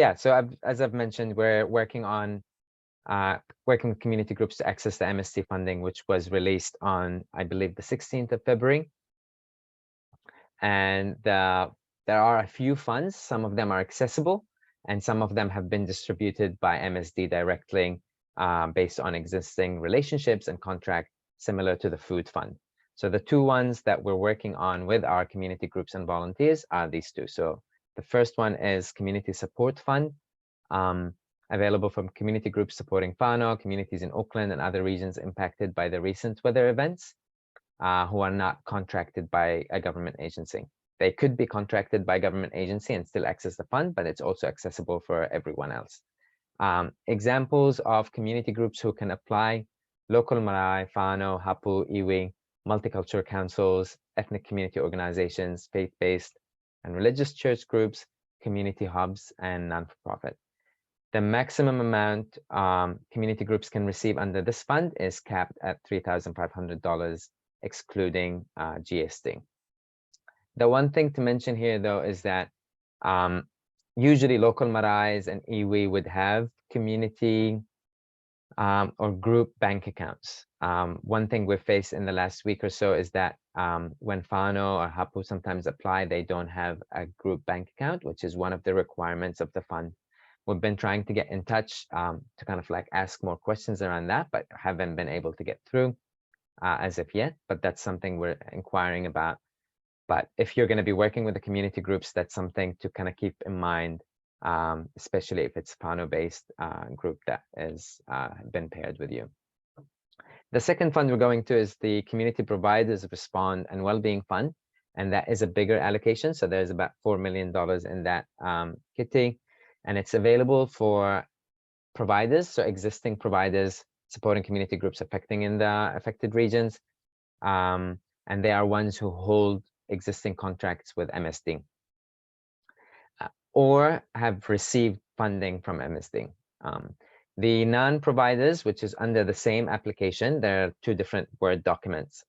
Yeah, so as I've mentioned, we're working on working with community groups to access the MSD funding, which was released on, I believe, the 16th of February. And there are a few funds. Some of them are accessible, and some of them have been distributed by MSD directly based on existing relationships and contract, similar to the food fund. So the two ones that we're working on with our community groups and volunteers are these two. So the first one is Community Support Fund, available from community groups supporting whānau, communities in Auckland and other regions impacted by the recent weather events, who are not contracted by a government agency. They could be contracted by a government agency and still access the fund, but it's also accessible for everyone else. Examples of community groups who can apply: local marae, whānau, hapu, iwi, multicultural councils, ethnic community organizations, faith-based and religious church groups, community hubs, and non-for-profit. The maximum amount community groups can receive under this fund is capped at $3,500, excluding GST. The one thing to mention here, though, is that usually local maraes and iwi would have community or group bank accounts. One thing we've faced in the last week or so is that when whānau or hapu sometimes apply, they don't have a group bank account, which is one of the requirements of the fund. We've been trying to get in touch to kind of like ask more questions around that, but haven't been able to get through as of yet. But that's something we're inquiring about. But if you're going to be working with the community groups, that's something to kind of keep in mind, especially if it's whānau-based group that has been paired with you. The second fund we're going to is the Community Providers Respond and Wellbeing Fund, and that is a bigger allocation. So there's about $4 million in that kitty, and it's available for providers, so existing providers supporting community groups affecting in the affected regions, and they are ones who hold existing contracts with MSD or have received funding from MSD. The non-providers, which is under the same application, there are two different Word documents.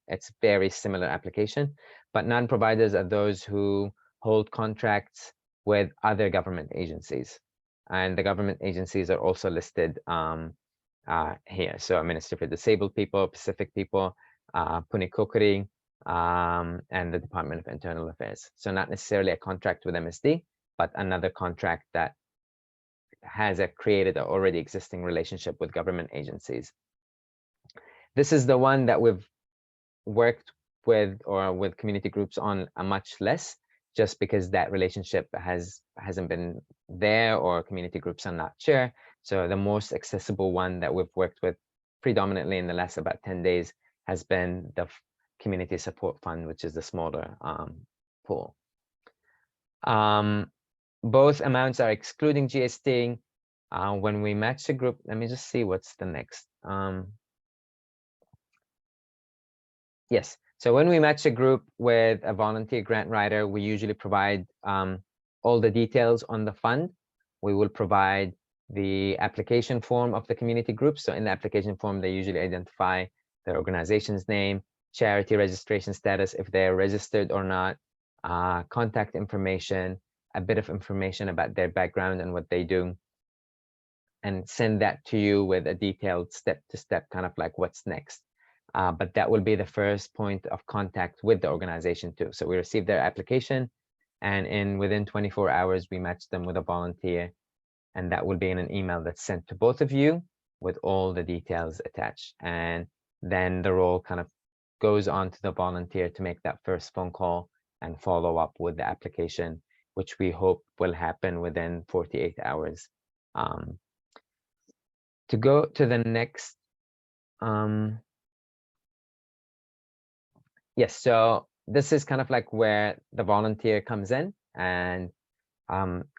It's very similar application, but non-providers are those who hold contracts with other government agencies. And the government agencies are also listed here. So Ministry for Disabled People, Pacific People, Puni Kokiri, and the Department of Internal Affairs. So not necessarily a contract with MSD, but another contract that has created an already existing relationship with government agencies. This is the one that we've worked with or with community groups on a much less, just because that relationship hasn't been there or community groups are not sure. So the most accessible one that we've worked with predominantly in the last about 10 days has been the Community Support Fund, which is the smaller pool. Both amounts are excluding GST. When we match the group, let me just see what's the next. Yes, so when we match a group with a volunteer grant writer, we usually provide all the details on the fund. We will provide the application form of the community group. So in the application form, they usually identify their organization's name, charity registration status, if they're registered or not, contact information, a bit of information about their background and what they do, and send that to you with a detailed step-to-step kind of like what's next. But that will be the first point of contact with the organization too. So we receive their application, and within 24 hours, we match them with a volunteer, and that will be in an email that's sent to both of you with all the details attached. And then the role kind of goes on to the volunteer to make that first phone call and follow up with the application, which we hope will happen within 48 hours. To go to the next, yes, so this is kind of like where the volunteer comes in, and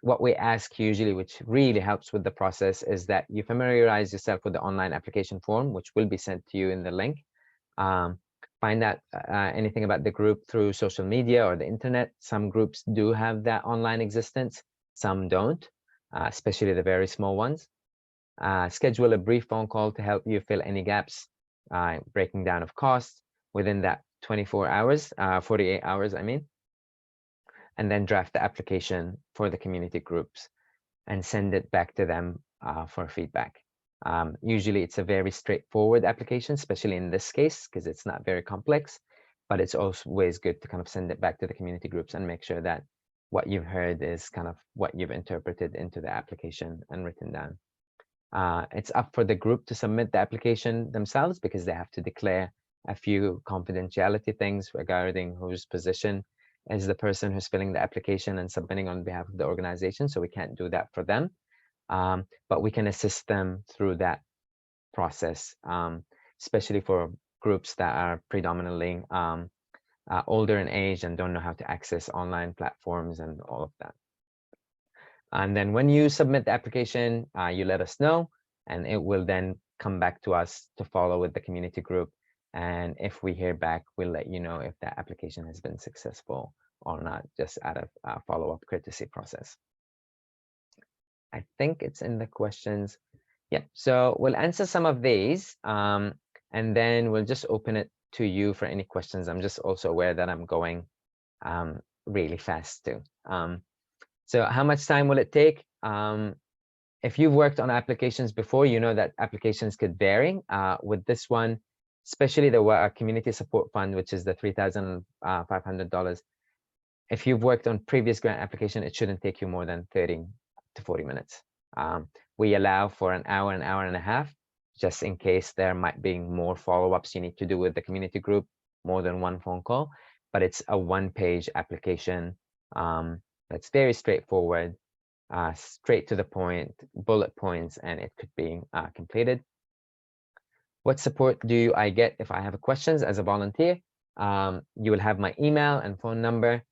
what we ask usually, which really helps with the process, is that you familiarize yourself with the online application form, which will be sent to you in the link. Find out anything about the group through social media or the internet. Some groups do have that online existence, some don't, especially the very small ones. Schedule a brief phone call to help you fill any gaps, breaking down of costs within that 24 hours, 48 hours, I mean, and then draft the application for the community groups. and send it back to them for feedback. Usually it's a very straightforward application, especially in this case, because it's not very complex, but it's always good to kind of send it back to the community groups and make sure that what you've heard is kind of what you've interpreted into the application and written down. It's up for the group to submit the application themselves because they have to declare a few confidentiality things regarding whose position is the person who's filling the application and submitting on behalf of the organization. So we can't do that for them, but we can assist them through that process, especially for groups that are predominantly older in age and don't know how to access online platforms and all of that. And then when you submit the application, you let us know, and it will then come back to us to follow with the community group. And if we hear back, we'll let you know if that application has been successful or not, just out of follow-up courtesy process. I think it's in the questions. Yeah, so we'll answer some of these, and then we'll just open it to you for any questions. I'm just also aware that I'm going really fast too. So how much time will it take? If you've worked on applications before, you know that applications could vary. With this one, especially the community support fund, which is the $3,500. If you've worked on previous grant application, it shouldn't take you more than 30 to 40 minutes. We allow for an hour and a half, just in case there might be more follow-ups you need to do with the community group, more than one phone call, but it's a one-page application. That's very straightforward, straight to the point, bullet points, and it could be completed. What support do I get if I have questions as a volunteer? You will have my email and phone number,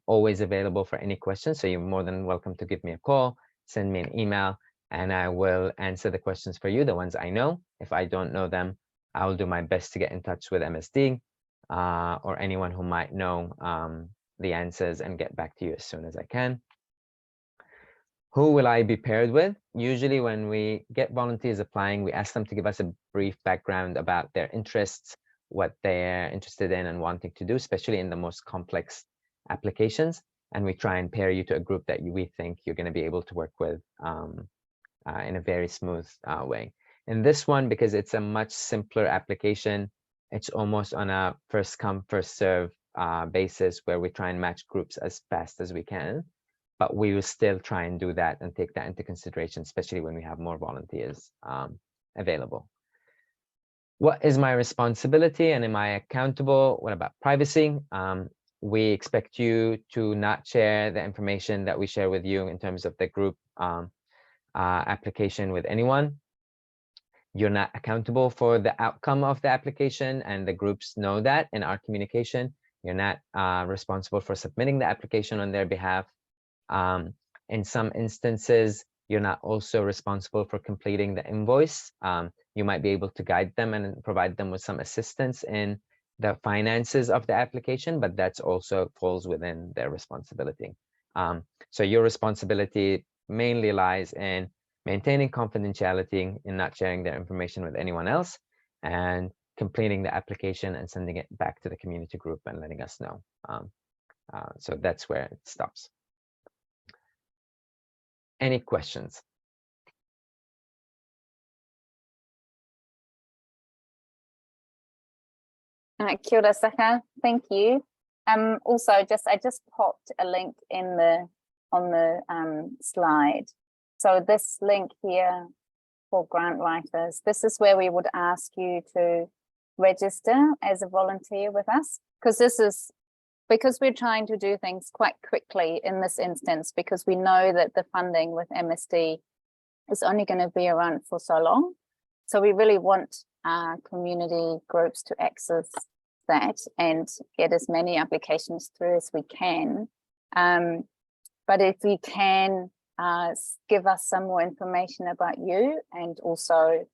always available for any questions. So you're more than welcome to give me a call, send me an email, and I will answer the questions for you, the ones I know. If I don't know them, I will do my best to get in touch with MSD or anyone who might know the answers and get back to you as soon as I can. Who will I be paired with? Usually when we get volunteers applying, we ask them to give us a brief background about their interests, what they're interested in and wanting to do, especially in the most complex applications. And we try and pair you to a group that we think you're going to be able to work with in a very smooth way. In this one, because it's a much simpler application, it's almost on a first come, first serve basis where we try and match groups as fast as we can, but we will still try and do that and take that into consideration, especially when we have more volunteers available. What is my responsibility and am I accountable? What about privacy? We expect you to not share the information that we share with you in terms of the group application with anyone. You're not accountable for the outcome of the application, and the groups know that in our communication. You're not responsible for submitting the application on their behalf. In some instances, you're not also responsible for completing the invoice. You might be able to guide them and provide them with some assistance in the finances of the application, but that's also falls within their responsibility. So your responsibility mainly lies in maintaining confidentiality, in not sharing their information with anyone else, and completing the application and sending it back to the community group and letting us know. So that's where it stops. Any questions? Kia ora, Saka. Thank you. Also, I just popped a link in on the slide. So this link here for grant writers, this is where we would ask you to register as a volunteer with us, because we're trying to do things quite quickly in this instance, because we know that the funding with MSD is only going to be around for so long. So we really want our community groups to access that and get as many applications through as we can. But if you can give us some more information about you, and also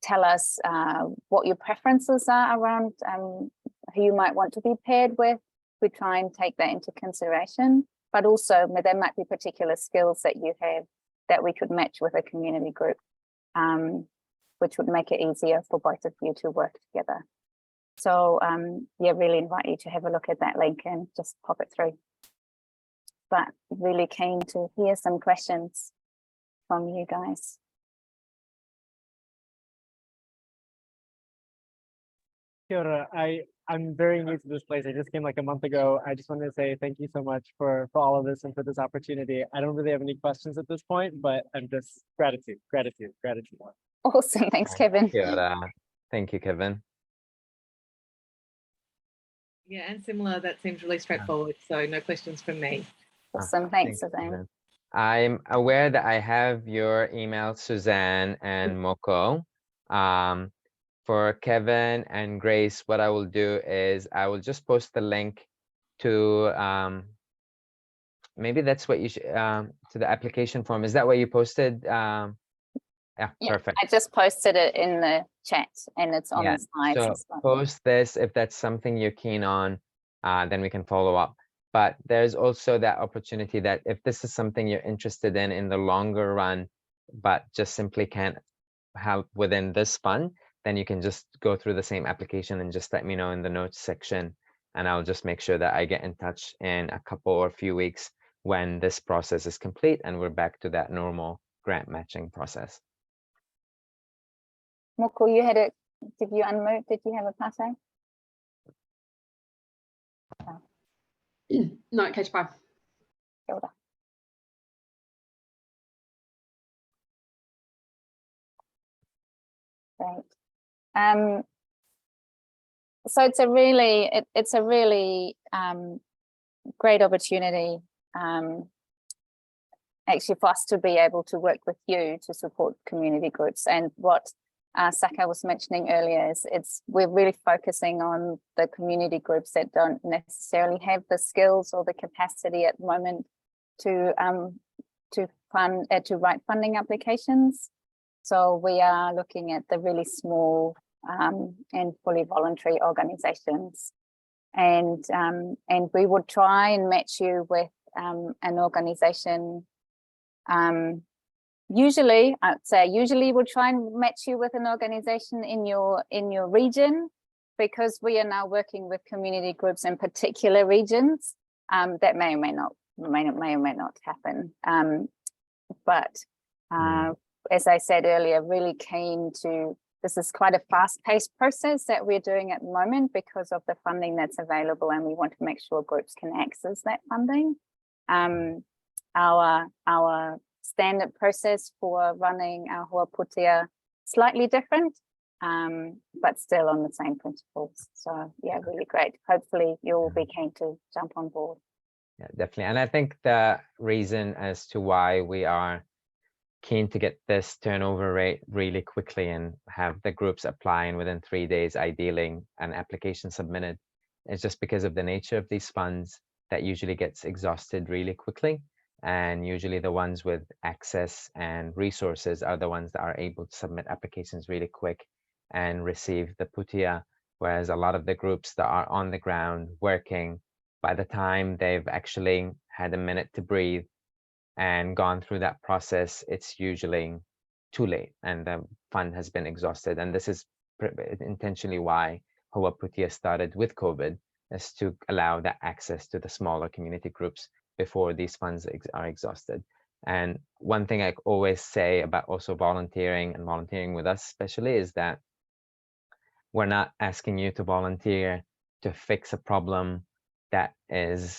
tell us what your preferences are around who you might want to be paired with. We try and take that into consideration, but also there might be particular skills that you have that we could match with a community group, which would make it easier for both of you to work together. So yeah, really invite you to have a look at that link and just pop it through. but really keen to hear some questions from you guys. Kia ora. I'm very new to this place. I just came like a month ago. I just wanted to say thank you so much for all of this and for this opportunity. I don't really have any questions at this point, but I'm just gratitude. Awesome, thanks, Kevin. Kia ora. Thank you, Kevin. Yeah, and similar, that seems really straightforward. So no questions from me. Awesome, thanks, you, Suzanne. Kevin. I'm aware that I have your email, Suzanne and Moko. For Kevin and Grace, what I will do is I will just post the link to maybe that's what you should to the application form. Is that what you posted? Yeah, perfect. I just posted it in the chat and it's on the slides so as well. post this if that's something you're keen on, then we can follow up. But there's also that opportunity that if this is something you're interested in the longer run, but just simply can't help within this fund, then you can just go through the same application and just let me know in the notes section, and I'll just make sure that I get in touch in a couple or few weeks when this process is complete and we're back to that normal grant matching process. Moko, did you unmute? Did you have a pate? No, catch bar. Kia ora. Great. So it's a really great opportunity actually for us to be able to work with you to support community groups. And what Saka was mentioning earlier is we're really focusing on the community groups that don't necessarily have the skills or the capacity at the moment to write funding applications. So we are looking at the really small and fully voluntary organizations, and we would try and match you with an organization. Usually we'll try and match you with an organization in your region, because we are now working with community groups in particular regions. That may or may not happen. As I said earlier, really keen to, this is quite a fast-paced process that we're doing at the moment because of the funding that's available, and we want to make sure groups can access that funding. Our standard process for running our Hoa Putea slightly different, but still on the same principles. So yeah, really great. Hopefully you'll be keen to jump on board. Yeah, definitely. And I think the reason as to why we are keen to get this turnover rate really quickly and have the groups applying within 3 days, ideally, an application submitted, is just because of the nature of these funds that usually gets exhausted really quickly. And usually the ones with access and resources are the ones that are able to submit applications really quick and receive the putia, whereas a lot of the groups that are on the ground working, by the time they've actually had a minute to breathe and gone through that process, it's usually too late and the fund has been exhausted. And this is intentionally why Hoa Putea started with COVID, is to allow that access to the smaller community groups before these funds are exhausted. And one thing I always say about also volunteering and volunteering with us especially is that we're not asking you to volunteer to fix a problem that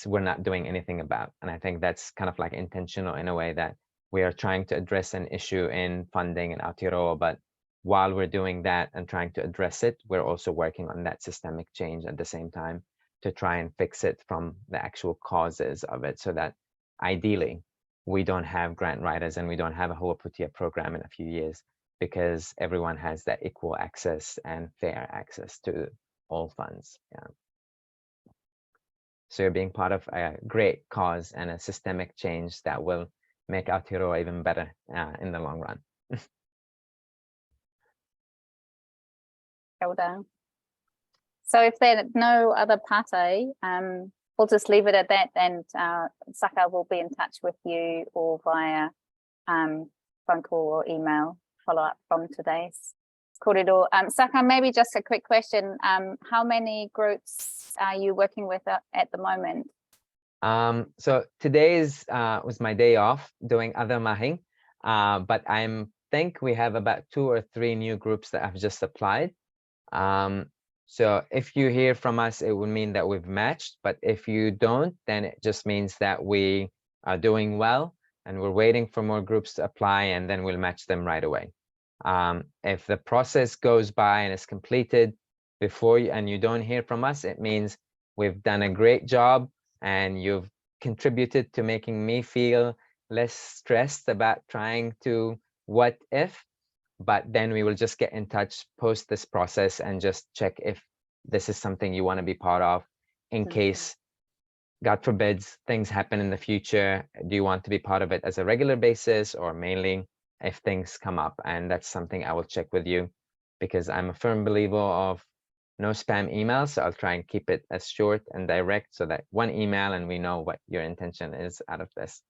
we're not doing anything about. And I think that's kind of like intentional in a way, that we are trying to address an issue in funding in Aotearoa, but while we're doing that and trying to address it, we're also working on that systemic change at the same time to try and fix it from the actual causes of it, so that ideally we don't have grant writers and we don't have a Hoa Putea program in a few years, because everyone has that equal access and fair access to all funds. Yeah. So you're being part of a great cause and a systemic change that will make Aotearoa even better in the long run. Well done. So if there are no other pate, we'll just leave it at that, and Saka will be in touch with you or via phone call or email follow-up from today's kōrero. Saka, maybe just a quick question. How many groups are you working with at the moment? So today's was my day off doing other mahi, but think we have about 2 or 3 new groups that have just applied. So if you hear from us, it would mean that we've matched, but if you don't, then it just means that we are doing well and we're waiting for more groups to apply, and then we'll match them right away. If the process goes by and is completed before you, and you don't hear from us, it means we've done a great job and you've contributed to making me feel less stressed about trying to what if. But then we will just get in touch post this process and just check if this is something you want to be part of, in case, God forbids, things happen in the future. Do you want to be part of it as a regular basis or mainly if things come up? And that's something I will check with you, because I'm a firm believer of no spam emails. So I'll try and keep it as short and direct, so that one email and we know what your intention is out of this.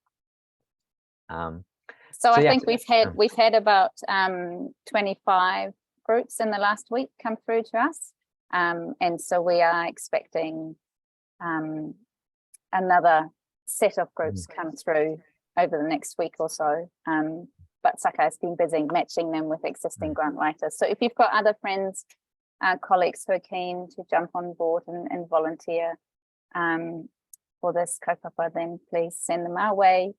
So I yeah. think we've had about 25 groups in the last week come through to us, and so we are expecting another set of groups come through over the next week or so. But Saka has been busy matching them with existing grant writers. So if you've got other friends, colleagues who are keen to jump on board and volunteer for this kaupapa, then please send them our way.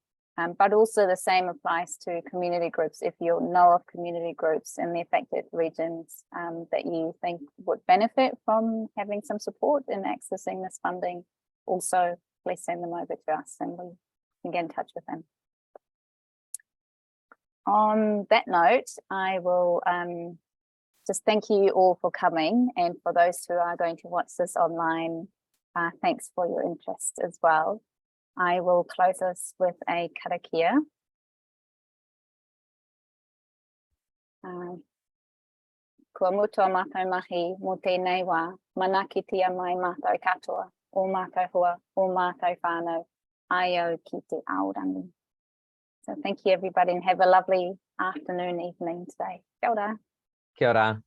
But also the same applies to community groups. If you know of community groups in the affected regions that you think would benefit from having some support in accessing this funding, also please send them over to us and we can get in touch with them. On that note, I will just thank you all for coming, and for those who are going to watch this online, thanks for your interest as well. I will close us with a karakia. Kua mutua mātou mahi mō tēnei wā, manakitia mai mātou katoa, o mātou hua, o mātou whānau, ai au ki te aorangi. So thank you everybody, and have a lovely afternoon, evening today. Kia ora. Kia ora.